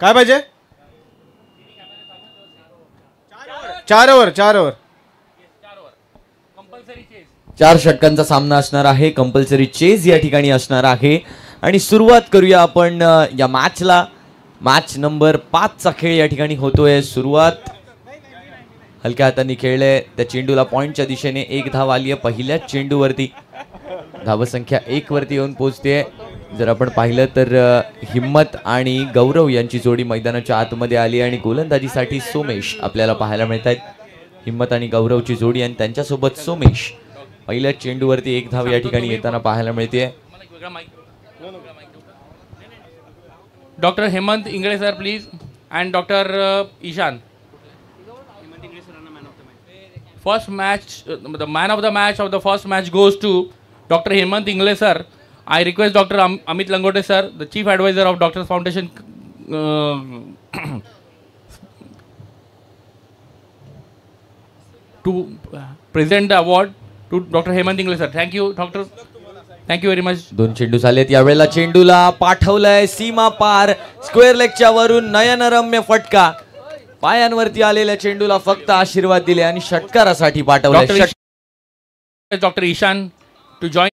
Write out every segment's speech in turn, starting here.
काय पाहिजे? 4 ओव्हर 4 षटकांचा सामना असणार आहे. कंपल्सरी चेज या ठिकाणी असणार आहे आणि सुरुवात करूया आपण या मॅचला. मॅच नंबर 5 चा खेळ या ठिकाणी होतोय. सुरुवात हलक्या हातांनी खेळले. त्या चेंडूला पॉइंटच्या दिशेने 1 धाव आली आहे पहिल्याच चेंडूवरती. धावसंख्या 1 वरती येऊन पोहोचते. जर आपण पाहिलं तर हिम्मत आणि गौरव यांची जोडी मैदानाच्या आतमध्ये आली आणि गोलंदाजीसाठी सोमेश आपल्याला पाहायला मिळत आहेत. हिम्मत आणि गौरवची जोडी आणि त्यांच्यासोबत सोमेश पहिल्या चेंडूवरती 1 धाव या ठिकाणी येताना पाहायला मिळते. Doctor Hemant Ingale sir please and doctor Ishan. First match the man of the match of the first match goes to doctor Hemant Ingale sir. I request Dr. Amit Langote sir, the Chief Advisor of Doctors Foundation, to present the award to Dr. Hemant Ingle sir. Thank you, Doctor. Thank you very much. 2 चेंडू झालेत यावेळेला. चेंडूला पाठवलंय सीमा पार. Square लेगच्या वरून नयनरम्य फटका. पायांवरती आलेल्या चेंडूला फक्त आशीर्वाद दिले आणि षटकारासाठी पाठवलंय. Dr. Ishan to join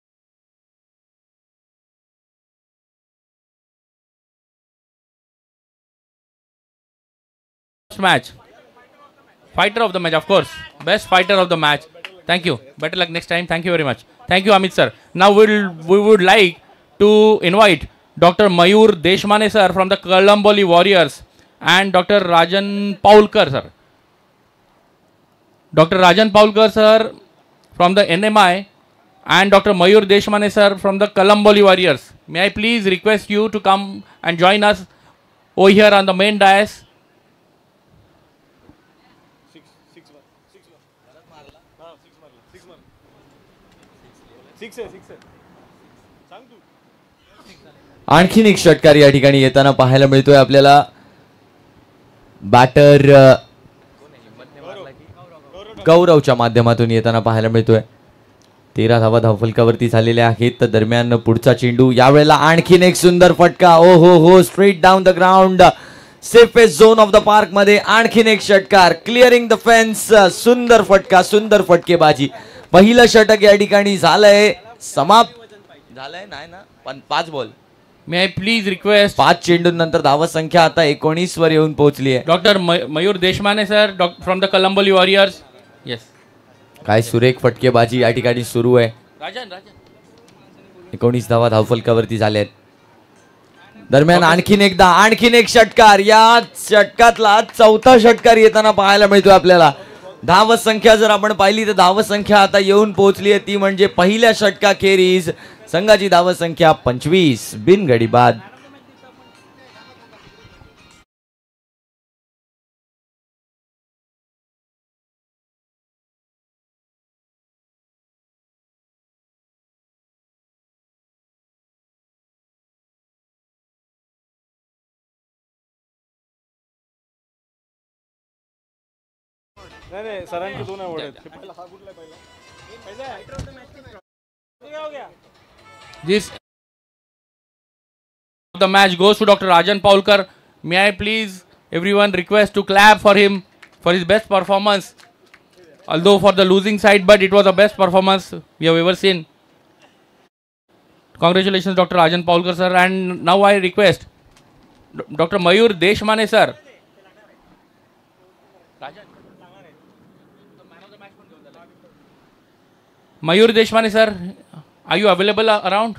match. Fighter of the match, of course. Best fighter of the match. Thank you. Better luck next time. Thank you very much. Thank you, Amit sir. Now we would like to invite Dr. Mayur Deshmane sir from the Kalamboli Warriors and Dr. Rajan Paulkar sir. Dr. Rajan Paulkar sir from the NMI and Dr. Mayur Deshmane sir from the Kalamboli Warriors. May I please request you to come and join us over here on the main dais. आणखीन एक षटकार या ठिकाणी येताना पाहायला मिळतोय आपल्याला. Batter गौरवच्या माध्यमातून येताना पाहायला मिळतोय. 13 धावा धावफलकावरती झालेल्या आहेत. तर दरम्यान पुढचा चेंडू यावेळेला आणखीन एक सुंदर फटका. ओ हो straight down the ground. Safest zone of the park मध्ये आणखीन एक षटकार. Clearing the fence. सुंदर फटका, सुंदर फटकेबाजी. पहिलं षटक या ठिकाणी झालंय. समाप्त झालंय नाही ना. पण 5 ball. May I please request 5 चेंडूंनंतर धावसंख्या आता 19 वर येऊन पोहोचली आहे. Doctor Mayur Deshmane sir from the Kalamboli warriors. Yes. काय सुरेख फटकेबाजी या ठिकाणी सुरू आहे. 19 धावा धावफलकावरती झाल्यात. दरम्यान आणखीन एक षटकार. या षटकातला 4था षटकार येताना पाहायला मिळतोय आपल्याला. धावसंख्या जर आपण पाहिली तर धावसंख्या आता येऊन पोहोचली आहे. ती म्हणजे पहिल्या षटकाखेरीज संघाची धावसंख्या 25 बिनगडी बाद. नाही सरांचे 2 अवॉर्ड आहेत. This the match goes to Dr. Rajan Paulkar. May I please everyone request to clap for him for his best performance. Although for the losing side, but it was the best performance we have ever seen. Congratulations, Dr. Rajan Paulkar sir. And now I request Dr. Mayur Deshmane sir. Mayur Deshmane sir, are you available around?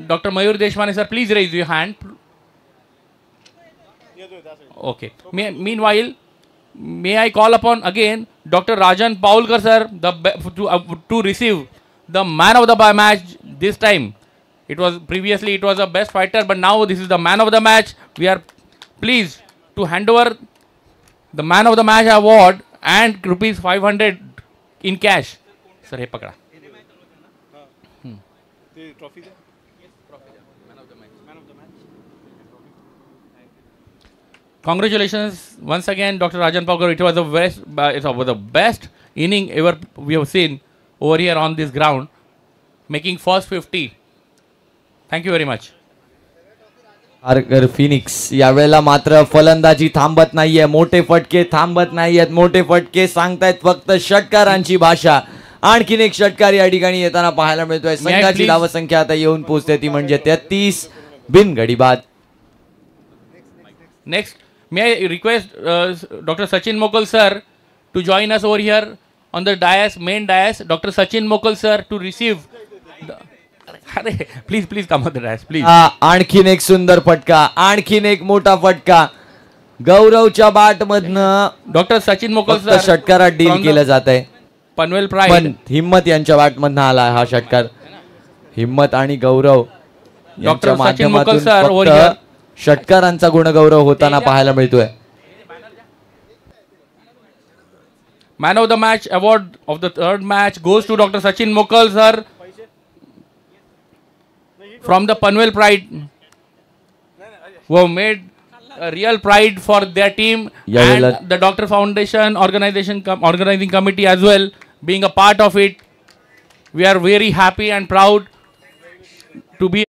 Dr. Mayur Deshmane sir, please raise your hand. Okay. Meanwhile, may I call upon again Dr. Rajan Paulkar sir to receive the man of the match this time. Previously it was a best fighter, but now this is the man of the match. We are pleased to hand over the man of the match award and rupees 500 in cash. Sir हे पकडा. Congratulations once again, Dr. Rajan Paulkar. It was the best inning ever we have seen over here on this ground. making first 50. Thank you very much. आर्गर Phoenix यावेळेला मात्र फलंदाजी थांबत नाहीये, मोठे फटके थांबत नाहीयेत, मोठे फटके सांगतायत फक्त षटकारांची भाषा. आणखीन एक षटकार या ठिकाणी येताना पाहायला मिळतोय. संघाची please? धावसंख्या आता येऊन पोहोचते ती म्हणजे 33 बिनगडी बाद. Next, may I request Dr. Sachin Mokal sir to join us over here on the dais, main dais. Dr. Sachin Mokal sir to receive. Please come on the dais, please. आणखीन एक सुंदर फटका, आणखीन एक मोठा फटका गौरवच्या बाट मधनं Dr. Sachin Mokal sir षटकारात डील from केलं the जात आहे. Panvel Pride. पण हिम्मत यांच्या बाट मधनं आला हा षटकार. हिम्मत आणि गौरव यांच्या Dr. Sachin Mokal माध्यमातून sir over here. फक्त षटकारांचा गुणगौरव होताना पाहायला मिळतोय. Man of the match award of the third match goes to Dr. Sachin Mokal sir from the Panvel Pride, who have made a real pride for their team and the Doctor Foundation organizing committee as well, being a part of it. We are very happy and proud to be.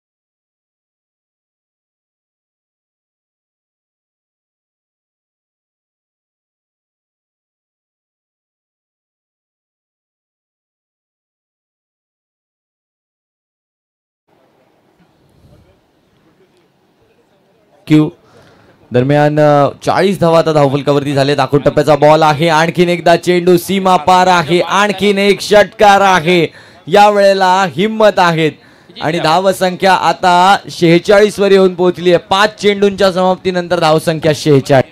Q दरम्यान 40 धावा आता धावफलकावरती झाले. दाखवून टप्प्याचा ball आहे, आणखीन एकदा चेंडू सीमा पार आहे, आणखीन एक षटकार आहे. या वेळेला हिम्मत आहेत आणि धावसंख्या आता 46 वर येऊन पोहोचली आहे. 5 चेंडूंच्या समाप्तीनंतर धावसंख्या 46.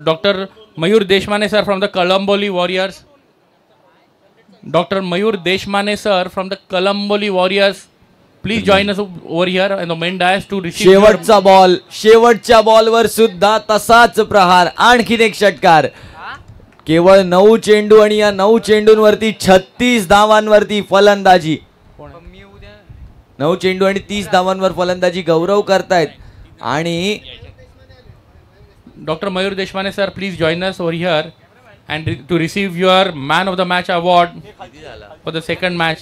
Dr. Mayur Deshmane sir from the Kalamboli Warriors. Dr. Mayur Deshmane sir from the Kalamboli Warriors. Please join us over here in the main dais to receive. शेवटचा बॉल, शेवटच्या बॉलवर सुद्धा तसाच प्रहार. आणखीन एक षटकार. केवळ 9 चेंडू आणि या 9 चेंडूंवरती 36 धावांवरती फलंदाजी. 9 चेंडू आणि 30 धावांवर फलंदाजी गौरव करतायत. आणि Dr. Mayur Deshmane sir, please join us over here and to receive your man of the match award for the second match.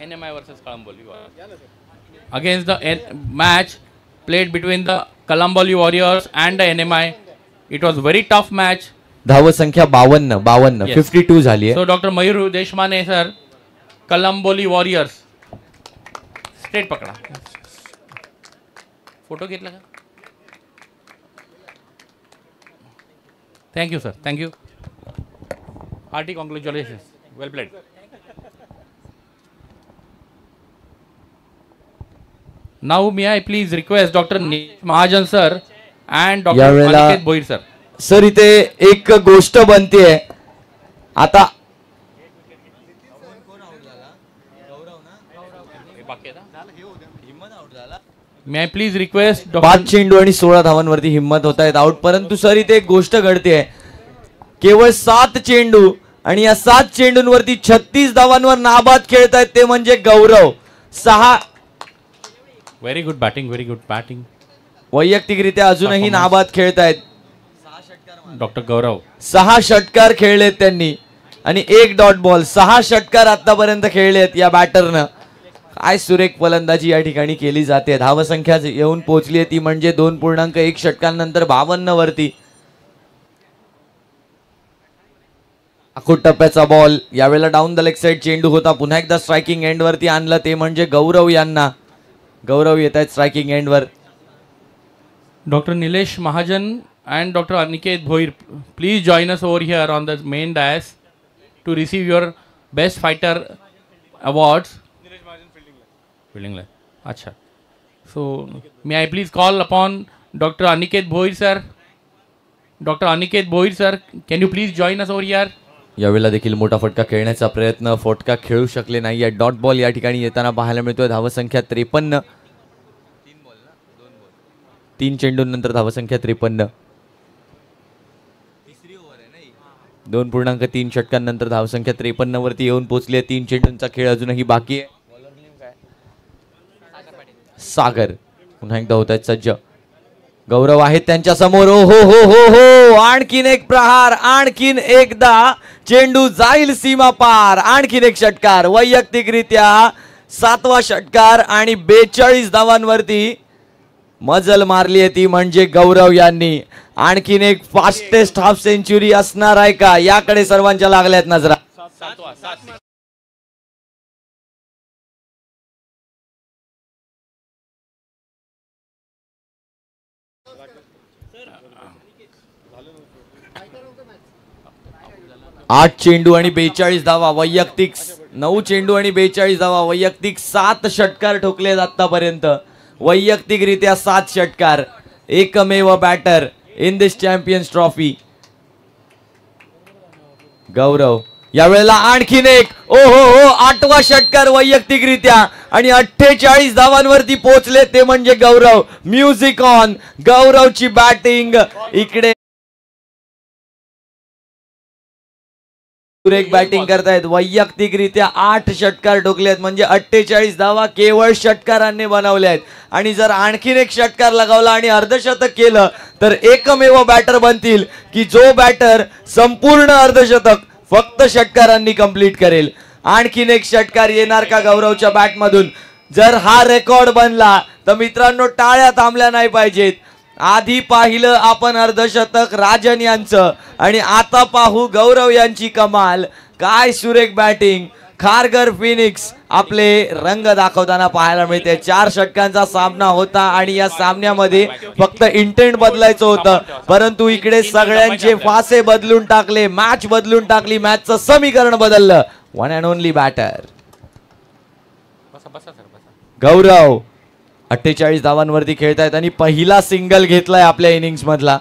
NMI versus Kalamboli against the match played between the Kalamboli Warriors and the NMI. It was very tough match. धावसंख्या 52 Yes. 52 झाली आहे. So Dr. Mayur Deshmane sir, Kalamboli Warriors. Straight पकडा. Photo घेतला का? Thank you sir. Thank you. Hearty congratulations. Well played. Now may I please request Dr. Mahajan sir and Dr. यावेळेला Aniket Bohir sir. Sir इथे एक गोष्ट बनतेय आता. May I please request 5 चेंडू आणि 16 धावांवरती हिम्मत होत आहेत आउट. परंतु सर इथे एक गोष्ट घडते, केवळ 7 चेंडू आणि या 7 चेंडूंवरती 36 धावांवर नाबाद खेळतायत ते म्हणजे गौरव. 6 very good batting. वैयक्तिकरित्या अजूनही नाबाद खेळतायत. डॉक्टर गौरव 6 षटकार खेळलेत त्यांनी आणि 1 डॉट बॉल. 6 षटकार आतापर्यंत खेळलेत या बॅटरनं. काय सुरेख फलंदाजी या ठिकाणी केली जाते. धावसंख्या येऊन पोहोचली आहे ती म्हणजे 2.1 षटकांनंतर 52 वरती. आखूड टप्प्याचा बॉल यावेळेला डाऊन द लेग साइड चेंडू होता. पुन्हा एकदा स्ट्रायकिंग एंड वरती आणलं ते म्हणजे गौरव यांना. गौरव येत आहेत स्ट्रायकिंग एंड वर. Doctor Nilesh Mahajan and Dr. Aniket Bohir, please join us over here on the main dais to receive your best fighter awards. Fielding line. Acha. So may I please call upon Dr. Aniket Bohir sir. Dr. Aniket Bohir sir, can you please join us over here? यावेळेला देखील मोठा फटका खेळण्याचा प्रयत्न, फटका खेळू शकले नाही. डॉट बॉल या ठिकाणी येताना पाहायला मिळतोय. धावसंख्या 53. 3 चेंडूंनंतर धावसंख्या 53. 2.3 षटकांनंतर धावसंख्या 53 वरती येऊन पोहोचली आहे. 3 चेंडूंचा खेळ अजूनही बाकी आहे. सागर पुन्हा एकदा होत आहेत सज्ज. गौरव आहेत त्यांच्या समोर. ओ हो हो हो हो, आणखीन एक प्रहार, आणखीन एकदा चेंडू जाईल सीमा पार. आणखीन एक षटकार वैयक्तिकरित्या 7वा षटकार आणि 42 धावांवरती मजल मारली आहे ती म्हणजे गौरव यांनी. आणखीन एक फास्टेस्ट हाफ सेंचुरी असणार आहे का, याकडे सर्वांच्या लागल्यात नजरा. आठ चेंडू आणि 42 धावा वैयक्तिक, 9 चेंडू आणि 42 धावा वैयक्तिक, 7 षटकार ठोकले आतापर्यंत. वैयक्तिकरित्या 7 षटकार. एकमेव batter in this Champions Trophy Gaurav. यावेळेला आणखीन एक, ओ हो हो, 8वा षटकार वैयक्तिकरित्या आणि 48 धावांवरती पोहोचले ते म्हणजे गौरव. Music on. गौरवची बॅटिंग इकडे सुरेख बॅटिंग करतायत. वैयक्तिकरित्या 8 षटकार ठोकलेत म्हणजे 48 धावा केवळ षटकारांनी बनवल्या आहेत. आणि जर आणखीन एक षटकार लगावला आणि अर्धशतक केलं तर एकमेव बॅटर बनतील की जो बॅटर संपूर्ण अर्धशतक फक्त षटकारांनी कंप्लीट करेल. आणखीन एक षटकार येणार का गौरवच्या बॅटमधून? जर हा रेकॉर्ड बनला तर मित्रांनो टाळ्या थांबल्या नाही पाहिजेत. आधी पाहिलं आपण अर्धशतक राजन यांचं आणि आता पाहू गौरव यांची कमाल. काय सुरेख बॅटिंग. खारघर फिनिक्स आपले रंग दाखवताना पाहायला मिळते. 4 षटकांचा सामना होता आणि या सामन्यामध्ये फक्त इंटेंट बदलायचं होतं, परंतु इकडे सगळ्यांचे फासे बदलून टाकले, मॅच बदलून टाकली, मॅचचं समीकरण बदललं. वन अँड ओनली बॅटर गौरव. 48 धावांवरती खेळतायत आणि पहिला सिंगल घेतलाय आपल्या इनिंग्स मधला.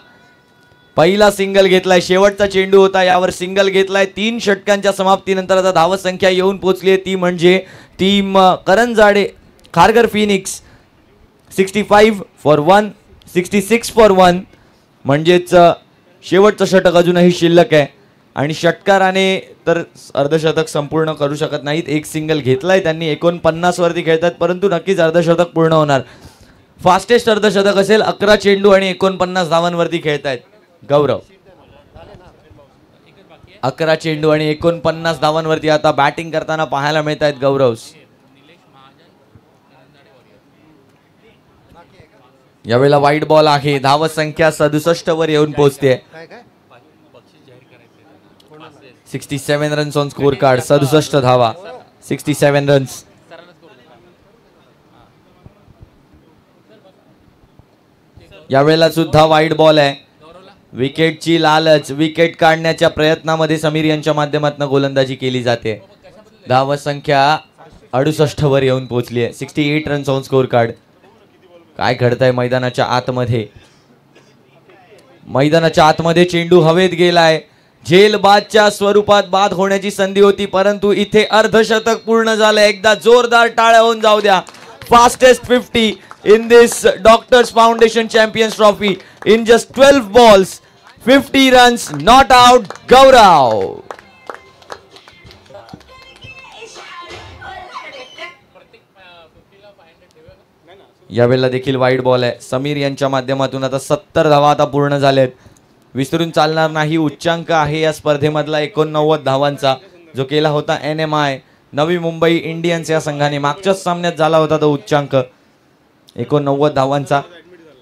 पहिला सिंगल घेतलाय. शेवटचा चेंडू होता, यावर सिंगल घेतलाय. 3 षटकांच्या समाप्तीनंतर आता धावसंख्या येऊन पोहोचली आहे ती म्हणजे team Karanjade Kharghar Phoenix 65 for 1, 66 for 1. म्हणजेच शेवटचं षटक अजूनही शिल्लक आहे आणि षटकाराने तर अर्धशतक संपूर्ण करू शकत नाहीत. एक सिंगल घेतलाय त्यांनी. 49 वरती खेळतात परंतु नक्कीच अर्धशतक पूर्ण होणार. फास्टेस्ट अर्धशतक असेल. 11 चेंडू आणि 49 धावांवरती खेळतायत गौरव. 11 चेंडू आणि 49 धावांवरती आता बॅटिंग करताना पाहायला मिळत आहेत गौरव. यावेळेला वाईट बॉल आहे. धावसंख्या 67 वर येऊन पोहोचते. 67 रन्स ऑन स्कोर कार्ड. 67 धावा, 67 रन्स. यावेळेला सुद्धा वाईट बॉल आहे. विकेटची लालच, विकेट काढण्याच्या प्रयत्नामध्ये समीर यांच्या माध्यमातून गोलंदाजी केली जाते. धावसंख्या 68 वर येऊन पोहोचली आहे. 68 रन्स ऑन स्कोर कार्ड. काय घडतंय मैदानाच्या आतमध्ये? मैदानाच्या आतमध्ये चेंडू हवेत गेलाय. झेलबादच्या स्वरूपात बाद होण्याची संधी होती परंतु इथे अर्धशतक पूर्ण झालं. एकदा जोरदार टाळ्या होऊन जाऊ द्या. Fastest 50 in this Doctors Foundation Champions Trophy in just 12 balls, 50 runs, not out. Gaurav. यावेळेला देखील वाईट बॉल आहे. समीर यांच्या माध्यमातून आता 70 धावा आता पूर्ण झालेत. विसरून चालणार नाही. उच्चांक आहे या स्पर्धेमधला 89 धावांचा जो केला होता NMI नवी मुंबई इंडियन्स या संघाने. मागच्याच सामन्यात झाला होता तो उच्चांक 89 धावांचा.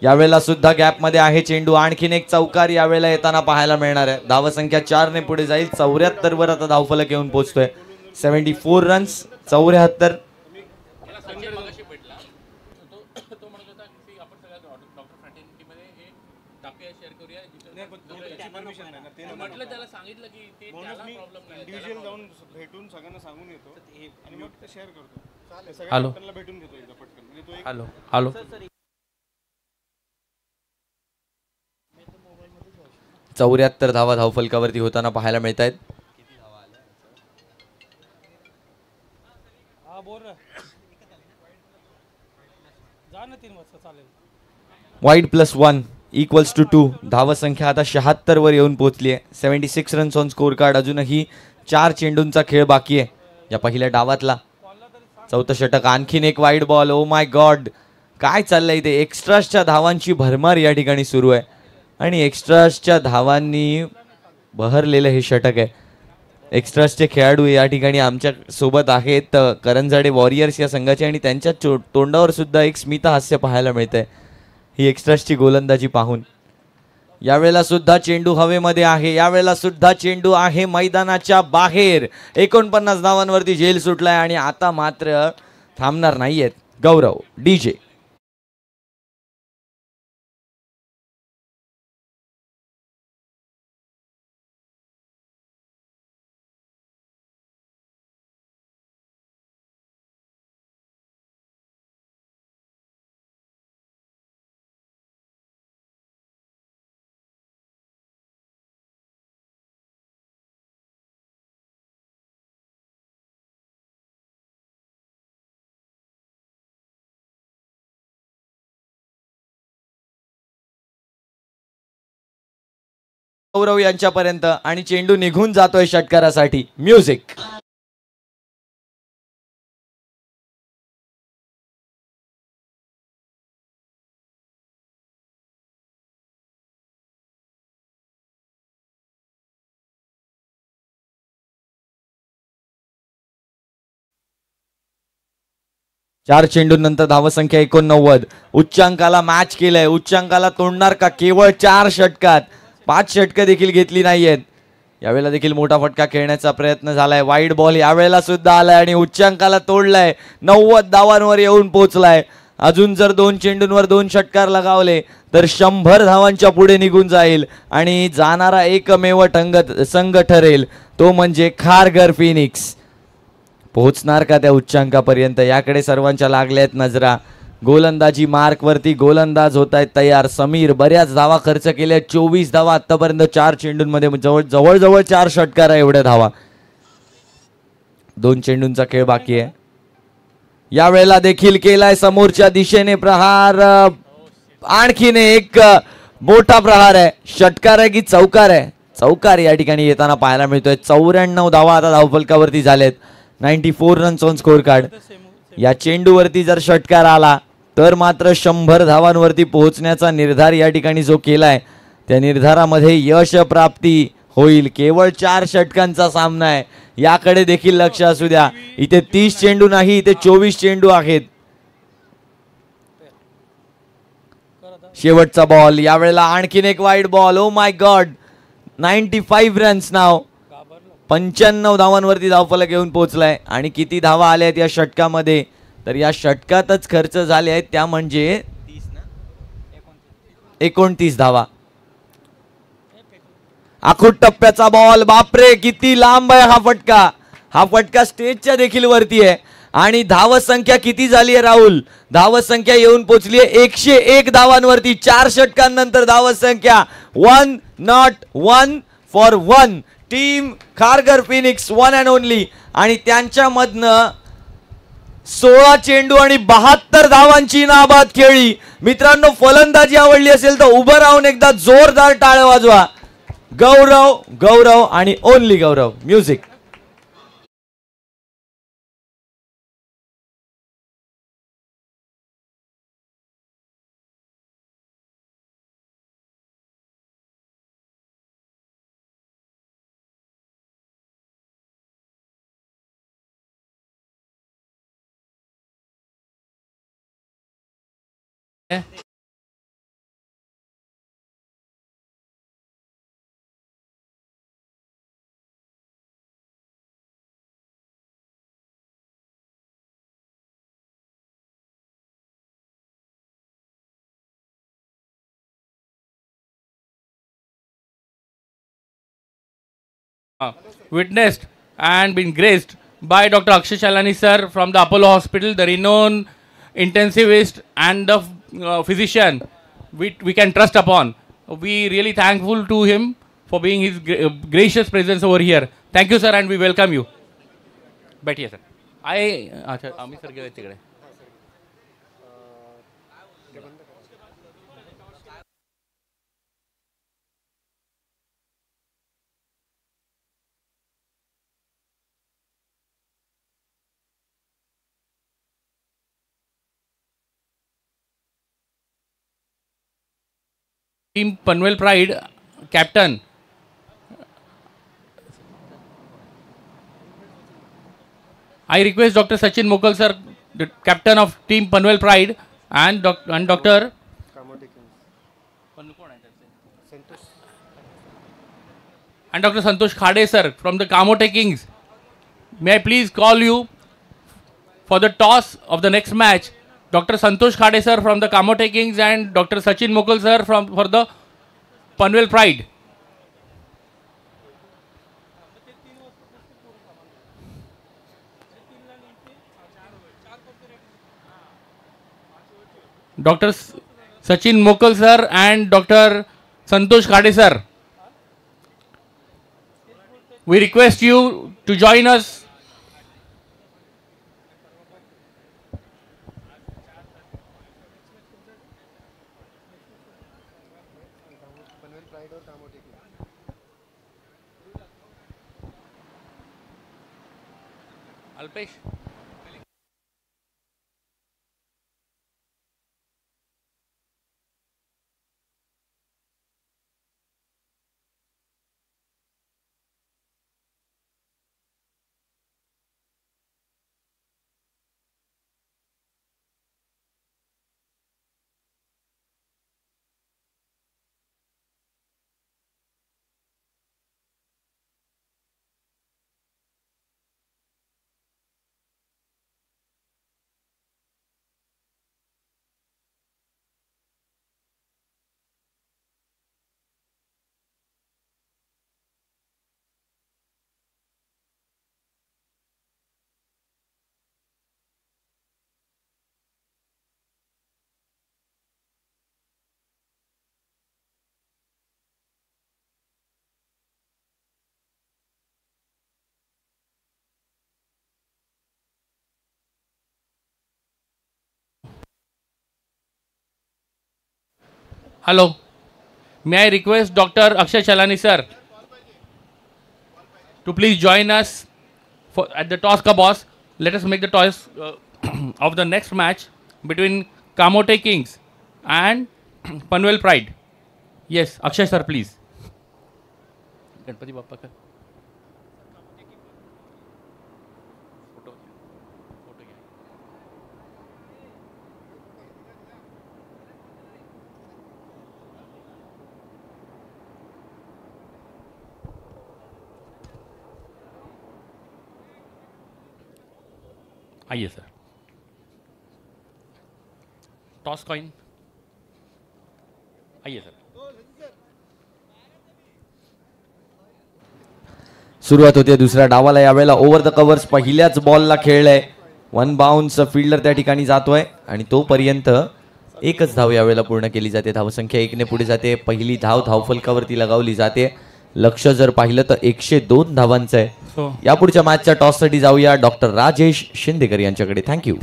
यावेळेला सुद्धा गॅप मध्ये आहे चेंडू. आणखीन एक चौकार यावेळेला येताना पाहायला मिळणार आहे. धावसंख्या 4 ने पुढे जाईल. 74 वर आता धावफलक येऊन पोहोचतोय. 74 रन्स, 74. इंडिव्हिज्युअल जाऊन भेटून सगळ्यांना सांगून येतो आणि मग ते शेअर करतो. हॅलो भेटून घेतो एकदा पटकन म्हणजे तो एक हॅलो हॅलो 74 धावा धावफलकावरती होताना पाहायला मिळत आहेत. Wide +1 equals to 2. धावसंख्या आता 76 वर येऊन पोहोचली आहे. 76 रन्स ऑन स्कोर कार्ड. अजूनही 4 चेंडूंचा खेळ बाकी आहे या पहिल्या डावातला. चौथं षटक. आणखीन एक wide ball. Oh my God, काय चाललंय इथे. एक्स्ट्रासच्या धावांची भरमार या ठिकाणी सुरू आहे आणि एक्स्ट्रासच्या धावांनी बहरलेलं हे षटक आहे. एक्स्ट्रासचे खेळाडू या ठिकाणी आमच्या सोबत आहेत करंजाडे वॉरियर्स या संघाचे आणि त्यांच्या तोंडावर सुद्धा एक स्मित हास्य पाहायला मिळतंय ही एक्स्ट्रासची गोलंदाजी पाहून. यावेळेला सुद्धा चेंडू हवेमध्ये आहे. यावेळेला सुद्धा चेंडू आहे मैदानाच्या बाहेर. 49 धावांवरती झेल सुटलाय आणि आता मात्र थांबणार नाहीयेत गौरव डीजे. गौरव यांच्यापर्यंत आणि चेंडू निघून जातोय षटकारासाठी. म्युझिक. चार चेंडूंनंतर धावसंख्या 89. उच्चांकाला मॅच केलंय. उच्चांकाला तोडणार का केवळ 4 षटकात. 5 षटकं देखील घेतली नाहीयेत. यावेळेला देखील मोठा फटका खेळण्याचा प्रयत्न झालाय. वाईड बॉल यावेळेला सुद्धा आलाय आणि उच्चांकाला तोडलाय. 90 धावांवर येऊन पोहोचलाय. अजून जर 2 चेंडूंवर 2 षटकार लगावले तर 100 धावांच्या पुढे निघून जाईल आणि जाणारा एकमेव संघ ठरेल तो म्हणजे खारघर फिनिक्स. पोहोचणार का त्या उच्चांकापर्यंत याकडे सर्वांच्या लागल्यात नजरा. गोलंदाजी मार्क वरती गोलंदाज होत आहेत तयार. समीर बऱ्याच धावा खर्च केल्या. 24 धावा आतापर्यंत 4 चेंडूंमध्ये. जवळजवळ 4 षटकार आहे एवढ्या धावा. 2 चेंडूंचा खेळ बाकी आहे. यावेळेला देखील केलाय समोरच्या दिशेने प्रहार. आणखीन एक मोठा प्रहार आहे. षटकार आहे की चौकार आहे. चौकार या ठिकाणी येताना पाहायला मिळतोय. 94 धावा आता धावफलकावरती झालेत. 94 रन्स ऑन स्कोर कार्ड. या चेंडूवरती जर षटकार आला तर मात्र 100 धावांवरती पोहोचण्याचा निर्धार या ठिकाणी जो केलाय त्या निर्धारामध्ये यश प्राप्ती होईल. केवळ 4 षटकांचा सामना आहे. याकडे देखील लक्ष असू द्या. इथे 30 चेंडू नाही, इथे 24 चेंडू आहेत. शेवटचा बॉल. यावेळेला आणखीन एक wide ball. Oh my God, 95 runs नाव. 95 धावांवरती धावफलक येऊन पोहोचलाय आणि किती धावा आल्या आहेत या षटकामध्ये तर या षटकातच खर्च झाले आहेत त्या म्हणजे 29 धावा. आखूट टप्प्याचा बॉल. बापरे, किती लांब आहे हा फटका. हा फटका स्टेजच्या देखील वरती आहे आणि धावसंख्या किती झाली आहे राहुल. धावसंख्या येऊन पोहोचली आहे 101 धावांवरती. 4 षटकांनंतर धावसंख्या 101 for 1. Team Kharghar Phoenix 1 and only आणि त्यांच्यामधनं 16 चेंडू आणि 72 धावांची नाबाद खेळी. मित्रांनो, फलंदाजी आवडली असेल तर उभं राहून एकदा जोरदार टाळ्या वाजवा. गौरव, गौरव आणि only Gaurav. Music. Witnessed and been graced by Dr. Akshay Chalani sir from the Apollo Hospital, the renowned intensivist and the physician we can trust upon. We really thankful to him for being his gracious presence over here. Thank you sir and we welcome you. बैठिए sir. अच्छा आम्ही sir गेले तिकडे. Team Panvel Pride captain. I request Dr. Sachin Mokal sir, the captain of Team Panvel Pride, and Dr. and Dr. Santosh Khade sir from the Kamote Kings. May I please call you for the toss of the next match? Dr. Santosh Khade sir from the Kamote Kings and Dr. Sachin Mokal sir for the Panvel Pride. Dr. Sachin Mokal sir and Dr. Santosh Khade sir, we request you to join us. Alpesh. Hello. May I request Dr. Akshay Chalani sir to please join us at the toss ka boss. Let us make the toss of the next match between Kamote Kings and Panvel Pride. Yes, Akshay sir, please. Ganpati Bappa ka. आइए sir. Toss coin. आइए sir. सुरुवात होते दुसऱ्या डावाला. यावेळेला over the covers पहिल्याच बॉलला खेळलाय. One bounce fielder त्या ठिकाणी जातोय आणि तोपर्यंत एकच धाव यावेळेला पूर्ण केली जाते. धावसंख्या 1 ने पुढे जाते. पहिली धाव धावफलकावरती लगावली जाते. लक्ष जर पाहिलं तर 102 धावांचं आहे. यापुढच्या मॅचच्या टॉस साठी जाऊया डॉक्टर राजेश शिंदेकर यांच्याकडे. Thank you.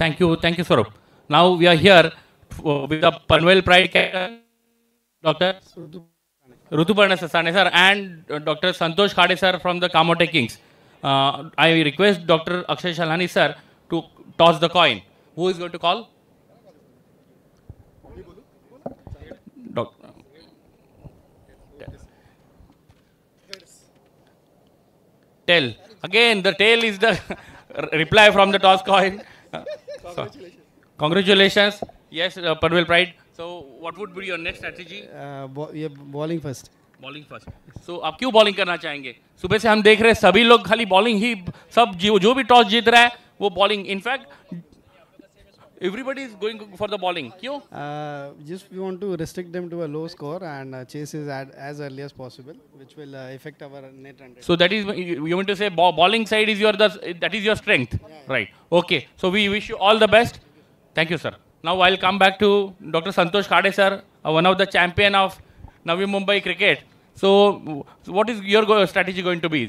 Thank you Swaroop. Now we are here with the Panvel pride captain doctor Rituparna Sasane sir and Dr. Santosh Khade sir from the Kamote Kings. I request Dr. Akshay Chalani sir to toss the coin. Who is going to call? Tail. Again, the tail is the reply from the toss coin. Congratulations. Yes, Panvel Pride. So, what would be your next strategy? Bowling first. Bowling first. So आप क्यों bowling करना चाहेंगे? सुबह से हम देख रहे हैं सभी लोग खाली बॉलिंग ही, सब जो भी टॉस जीत रहा है वो bowling. In fact everybody is going for the bowling. क्यों? Just we want to restrict them to a low score and chase is as early as possible, which will affect our net run rate. So that is, you want to say bowling side is that is your strength, right? Okay. So we wish you all the best. Thank you, sir. Now I'll come back to Dr. Santosh Khade sir, one of the champion of Navi Mumbai cricket. So what is your strategy going to be?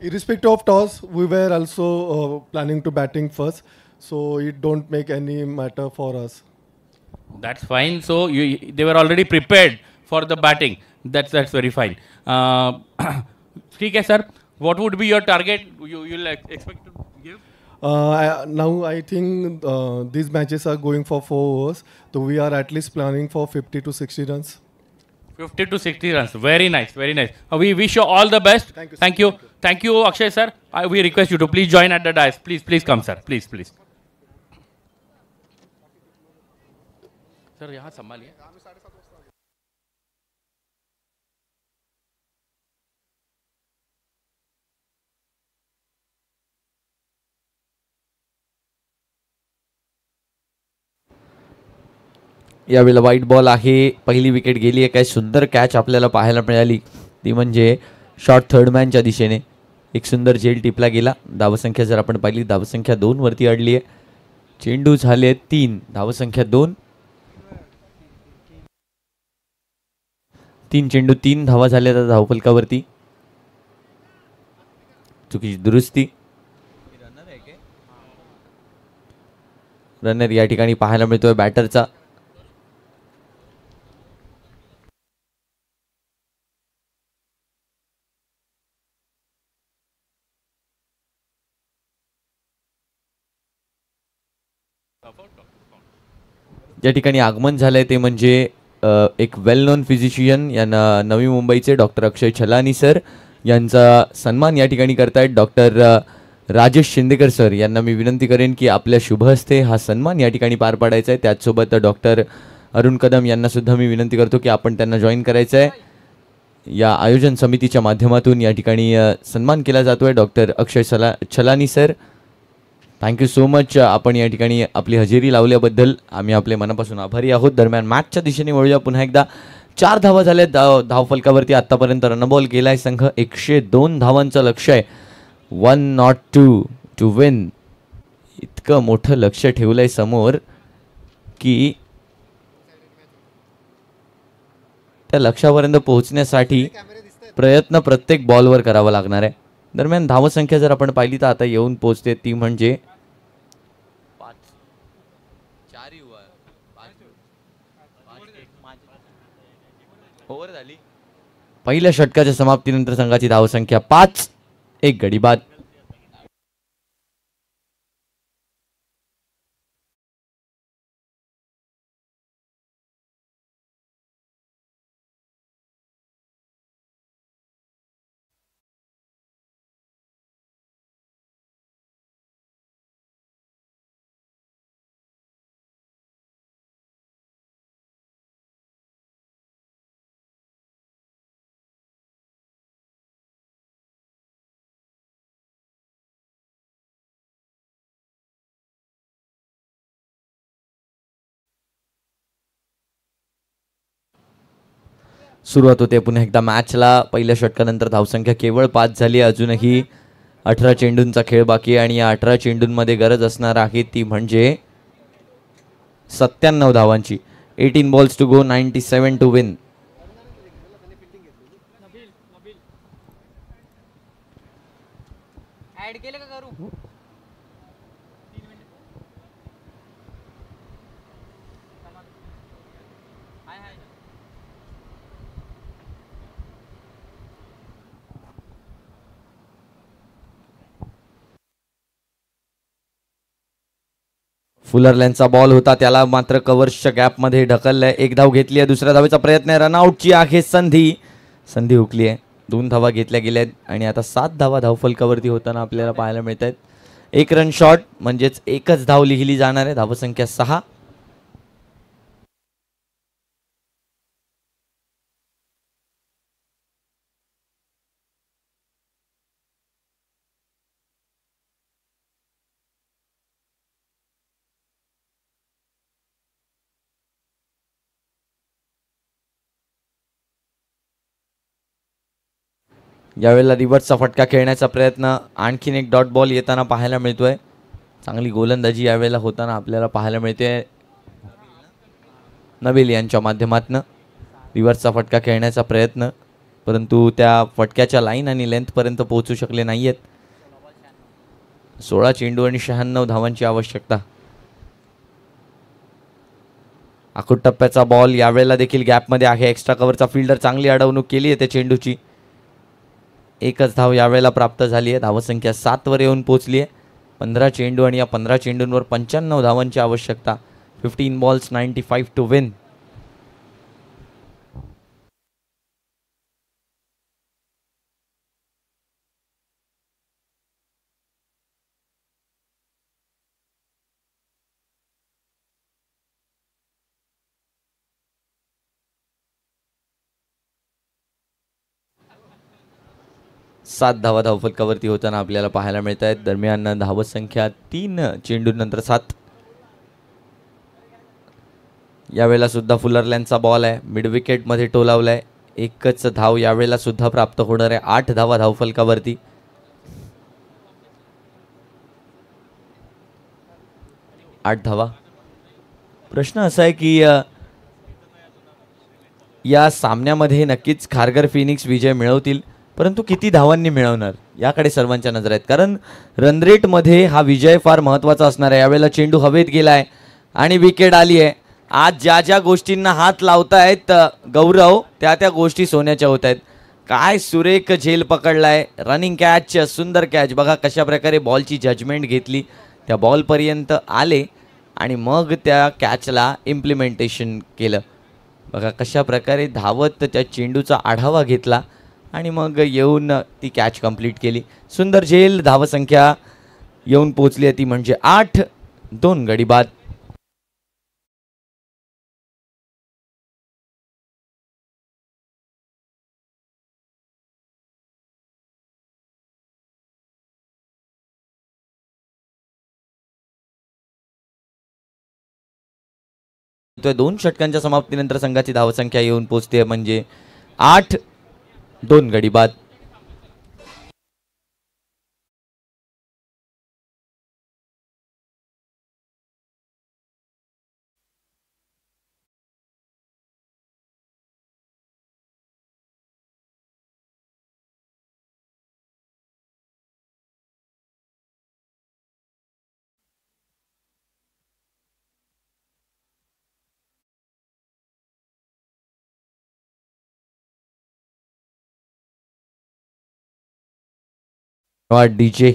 Irrespective of toss, we were also planning to batting first. So it don't make any matter for us. That's fine. So they were already prepared for the batting. That's very fine. ठीक है sir. What would be your target? You'll expect to give? Now I think these matches are going for 4 overs. So we are at least planning for 50 to 60 runs 50 to 60 runs. Very nice, very nice. We wish you all the best. Thank you, Akshay sir. We request you to please join at the dais. Please come, sir. Please. Sir, यहाँ संभालिए. यावेळेला वाईट ball आहे. पहिली wicket गेली आहे. काय सुंदर catch आपल्याला पाहायला मिळाली, ती म्हणजे शॉर्ट थर्ड मॅनच्या दिशेने एक सुंदर झेल टिपला गेला. धावसंख्या जर आपण पाहिली, धावसंख्या 2 वरती अडली आहे. चेंडू झाले 3, धावसंख्या 2. 3 चेंडू 3 धावा झाल्या त्या धावफलकावरती. चुकीची दुरुस्ती. रनर या ठिकाणी पाहायला मिळतोय बॅटरचा. या ठिकाणी आगमन झालंय ते म्हणजे एक वेल नोन फिजिशियन यांना नवी मुंबईचे डॉक्टर अक्षय छलानी सर यांचा सन्मान या ठिकाणी करतायत. डॉक्टर राजेश शिंदेकर सर यांना मी विनंती करेन की आपल्या शुभ हस्ते हा सन्मान या ठिकाणी पार पाडायचा आहे. त्याचसोबत डॉक्टर अरुण कदम यांना सुद्धा मी विनंती करतो की आपण त्यांना जॉईन करायचं आहे. या आयोजन समितीच्या माध्यमातून या ठिकाणी सन्मान केला जातोय. डॉक्टर अक्षय छलानी सर, थँक्यू सो मच. आपण या ठिकाणी आपली हजेरी लावल्याबद्दल आम्ही आपले मनापासून आभारी आहोत. दरम्यान मॅचच्या दिशेने वळूया पुन्हा एकदा. 4 धावा झाल्या धावफलकावरती. आतापर्यंत रनबॉल केलाय संघ. 102 धावांचं लक्ष आहे. 102 टू विन. इतकं मोठं लक्ष ठेवलंय समोर की त्या लक्ष्यापर्यंत पोहोचण्यासाठी प्रयत्न प्रत्येक बॉलवर करावा लागणार आहे. दरम्यान धावसंख्या जर आपण पाहिली तर आता येऊन पोहोचते ती म्हणजे 5 झाली. पहिल्या षटकाच्या समाप्तीनंतर संघाची धावसंख्या 5. एक गडी बाद. सुरुवात होते पुन्हा एकदा मॅचला. पहिल्या षटकानंतर धावसंख्या केवळ 5 झाली. अजूनही 18 चेंडूंचा खेळ बाकी आहे आणि या 18 चेंडूंमध्ये गरज असणार आहे ती म्हणजे 97 धावांची. 18 balls to go, 97 to win. फुलरलँडचा बॉल होता, त्याला मात्र कव्हर्सच्या गॅपमध्ये ढकललंय. 1 धाव घेतली आहे. दुसऱ्या धावेचा प्रयत्न आहे. रनआउटची आहे संधी हुकली आहे. 2 धावा घेतल्या गेल्या आहेत आणि आता 7 धावा धावफलकावरती होताना आपल्याला पाहायला मिळत आहेत. 1 रन शॉट म्हणजेच एकच धाव लिहिली जाणार आहे. धावसंख्या 6. यावेळेला रिव्हर्सचा फटका खेळण्याचा प्रयत्न. आणखीन एक डॉट बॉल येताना पाहायला मिळतोय. चांगली गोलंदाजी यावेळेला होताना आपल्याला पाहायला मिळते. नबील यांच्या माध्यमातून रिव्हर्सचा फटका खेळण्याचा प्रयत्न, परंतु त्या फटक्याच्या लाईन आणि लेंथपर्यंत पोहोचू शकले नाही आहेत. 16 चेंडू आणि 96 धावांची आवश्यकता. आखूड टप्प्याचा बॉल यावेळेला देखील गॅपमध्ये आहे. एक्स्ट्रा कव्हरचा फिल्डर चांगली अडवणूक केली आहे त्या चेंडूची. एकच धाव यावेळेला प्राप्त झाली आहे. धावसंख्या 7 वर येऊन पोहोचली आहे. 15 चेंडू आणि या 15 चेंडूंवर 95 धावांची आवश्यकता. 15 बॉल्स 95 टू विन. 7 धावा धावफलकावरती होताना आपल्याला पाहायला मिळत आहेत. दरम्यान धावत संख्या 3 चेंडूनंतर 7. यावेळेला सुद्धा फुलरलँडचा बॉल आहे, मिड विकेट मध्ये टोलावलाय. एकच धाव यावेळेला सुद्धा प्राप्त होणार आहे. 8 धावा धावफलकावरती. 8 धावा. प्रश्न असा आहे की या सामन्यामध्ये नक्कीच खारघर फिनिक्स विजय मिळवतील, परंतु किती धावांनी मिळवणार याकडे सर्वांच्या नजर आहेत. कारण रन रेटमध्ये हा विजय फार महत्त्वाचा असणार आहे. यावेळेला चेंडू हवेत गेलाय आणि विकेट आली आहे. आज ज्या ज्या गोष्टींना हात लावतायत गौरव, त्या गोष्टी सोन्याच्या होत आहेत. काय सुरेख झेल पकडलाय. रनिंग कॅच, सुंदर कॅच. बघा कशा प्रकारे बॉलची जजमेंट घेतली, त्या बॉलपर्यंत आले आणि मग त्या कॅचला इम्प्लिमेंटेशन केलं. बघा कशा प्रकारे धावत त्या चेंडूचा आढावा घेतला आणि मग येऊन ती कॅच कंप्लीट केली. सुंदर झेल. धावसंख्या येऊन पोचली आहे ती म्हणजे 8. 2 गडी बाद. दोन षटकांच्या समाप्तीनंतर संघाची धावसंख्या येऊन पोहोचते म्हणजे 8. 2 गडी बाद. डीजे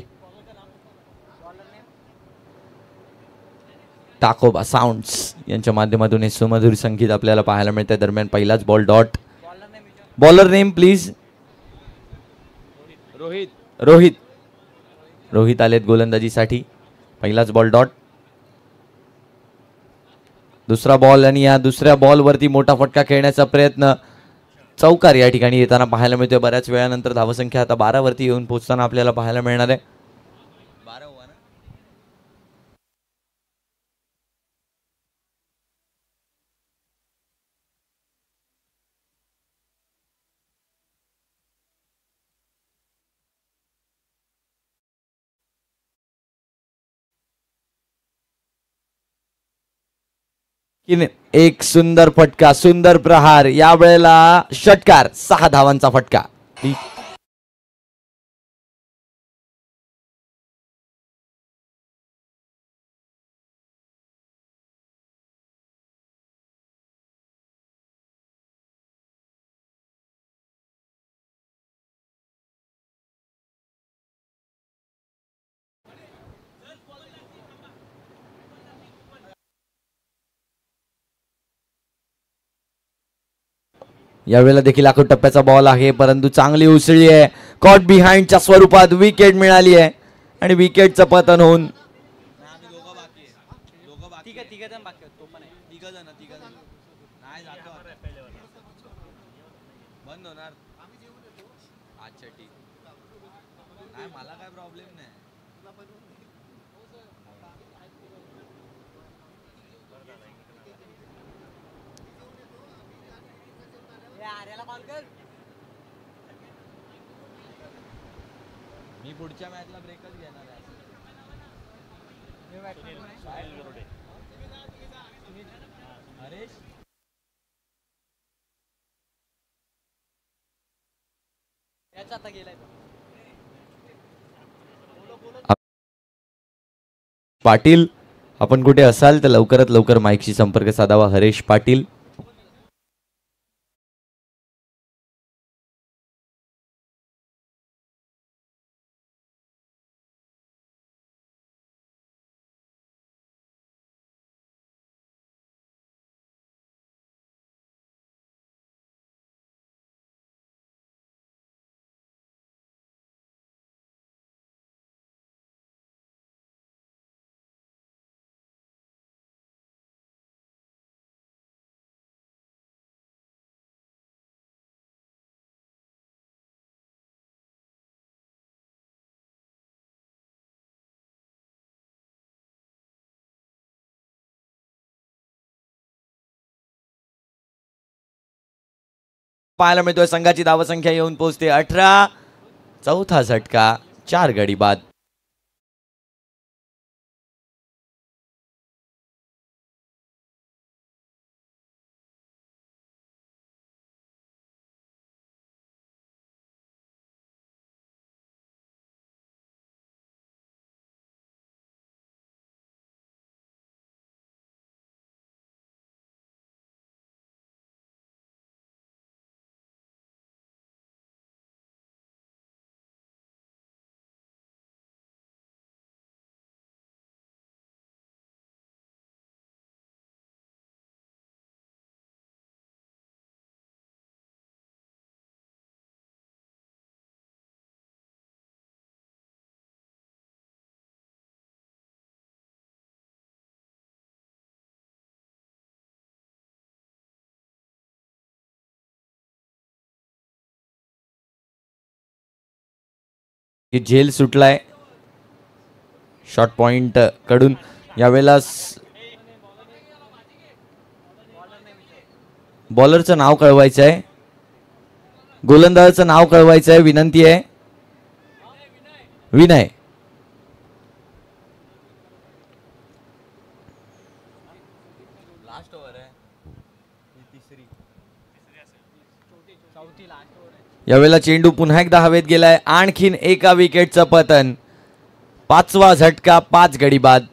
टाकोबा साऊंड्स यांच्या माध्यमातून हे सुमधुर संगीत आपल्याला पाहायला मिळते. दरम्यान पहिलाच ball dot. Bowler name please. Rohit आलेत गोलंदाजीसाठी. पहिलाच बॉल डॉट. दुसरा बॉल आणि या दुसऱ्या बॉलवरती मोठा फटका खेळण्याचा प्रयत्न. चौकार या ठिकाणी येताना पाहायला मिळतोय. बऱ्याच वेळानंतर धावसंख्या आता 12 वरती येऊन पोहोचताना आपल्याला पाहायला मिळणार आहे. एक सुंदर फटका, सुंदर प्रहार. या वेळेला षटकार. 6 धावांचा फटका. यावेळेला देखील आखूड टप्प्याचा बॉल आहे, परंतु चांगली उसळी आहे. कॉट बिहाइंडच्या स्वरूपात विकेट मिळाली आहे आणि विकेटचं पतन होऊन मला काय प्रॉब्लेम नाही. मी पुढच्या मॅचला ब्रेकच घेणार आहे. हरेश पाटील, आपण कुठे असाल तर लवकरात लवकर माईकशी संपर्क साधावा. हरेश पाटील. पाहायला मिळतोय. संघाची धावसंख्या येऊन पोहोचते 18. चौथा झटका 4 गडी बाद. झेल सुटलाय शॉर्ट पॉइंट कडून. यावेळेला बॉलरचं नाव कळवायचं आहे, गोलंदाजाचं नाव कळवायचं आहे. विनंती आहे. विनय. यावेळेला चेंडू पुन्हा एकदा हवेत गेलाय. आणखीन एका विकेटचं पतन. 5वा झटका 5 गडी बाद.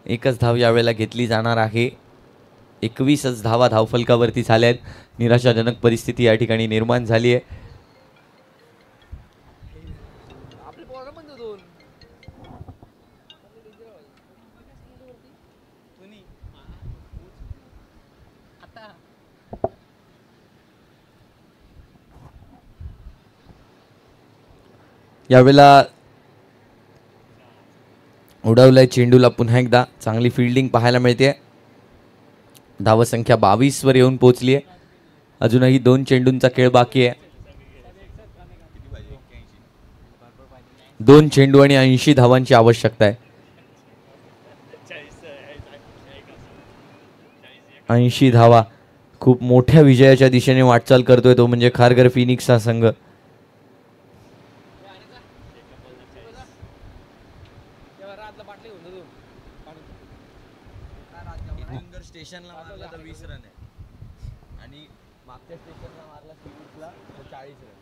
एकच धाव यावेळेला घेतली जाणार आहे. 21च धावा धावफलकावरती झाल्या आहेत. निराशाजनक परिस्थिती या ठिकाणी निर्माण झाली आहे. यावेळेला उडवलाय चेंडूला पुन्हा एकदा. चांगली फिल्डिंग पाहायला मिळते. धावसंख्या 22 वर येऊन पोहोचली आहे. अजूनही 2 चेंडूंचा खेळ बाकी आहे. 2 चेंडू आणि 80 धावांची आवश्यकता आहे. 80 धावा. खूप मोठ्या विजयाच्या दिशेने वाटचाल करतोय तो म्हणजे खारघर फिनिक्स हा संघ. स्टेशनला मारला तर 20 रन आहे आणि मागच्या स्टेशनला मारला फिनिक्सला तर 40 रन.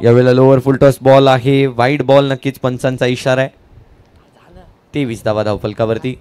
यावेळेला लोअर फुल टॉस बॉल आहे. Wide ball. नक्कीच पंचांचा इशारा आहे. 23 धावा धावफलकावरती.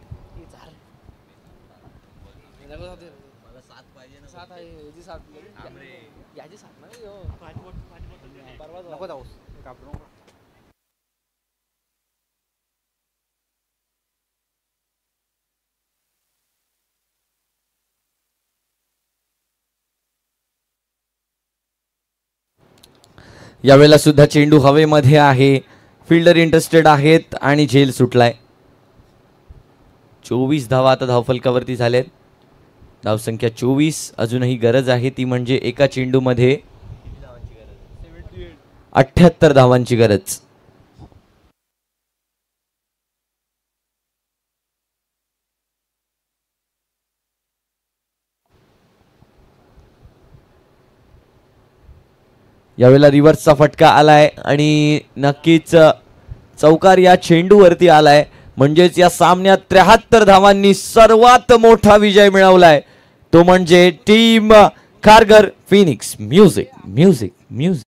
यावेळेला सुद्धा चेंडू हवेमध्ये आहे. फिल्डर इंटरेस्टेड आहेत आणि झेल सुटलाय. 24 धावा आता धावफलकावरती झाल्यात. धावसंख्या 24. अजूनही गरज आहे ती म्हणजे एका चेंडूमध्ये 78 धावांची गरज. यावेळेला रिव्हर्सचा फटका आलाय आणि नक्कीच चौकार या चेंडूवरती आलाय, म्हणजेच या सामन्यात 73 धावांनी सर्वात मोठा विजय मिळवलाय तो म्हणजे team Kharghar Phoenix. Music music music.